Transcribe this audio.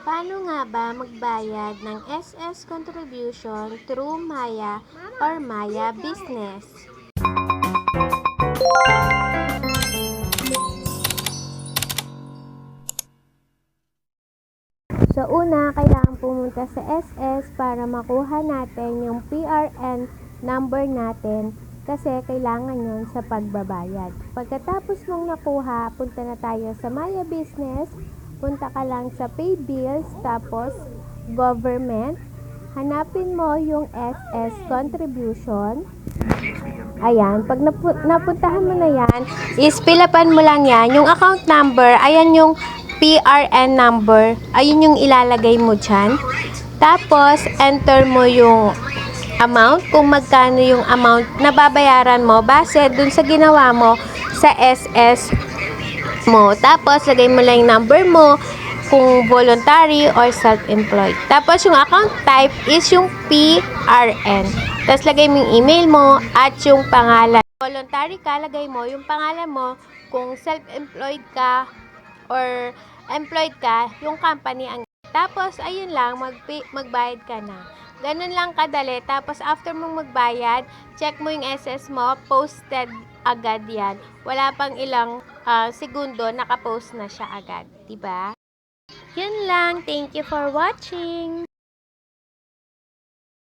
Paano nga ba magbayad ng SS contribution through Maya or Maya Business? So una, kailangan pumunta sa SS para makuha natin yung PRN number natin kasi kailangan yun sa pagbabayad. Pagkatapos mong nakuha, punta na tayo sa Maya Business, punta ka lang sa Pay Bills, tapos Government, hanapin mo yung SS contribution. Ayan, pag napuntahan mo na yan, is-fill-upan mo lang yan. Yung account number, ayan yung PRN number, ayun yung ilalagay mo dyan. Tapos, enter mo yung amount, kung magkano yung amount na babayaran mo base dun sa ginawa mo sa SS mo. Tapos, lagay mo lang yung number mo, kung voluntary or self-employed. Tapos, yung account type is yung PRN. Tapos, lagay mo yung email mo at yung pangalan. Voluntary ka, lagay mo yung pangalan mo. Kung self-employed ka or employed ka, yung company ang. Tapos, ayun lang, magbayad ka na. Ganun lang kadali. Tapos, after mong magbayad, check mo yung SS mo, posted agad yan. Wala pang ilang segundo, nakapost na siya agad. Diba? Yun lang. Thank you for watching.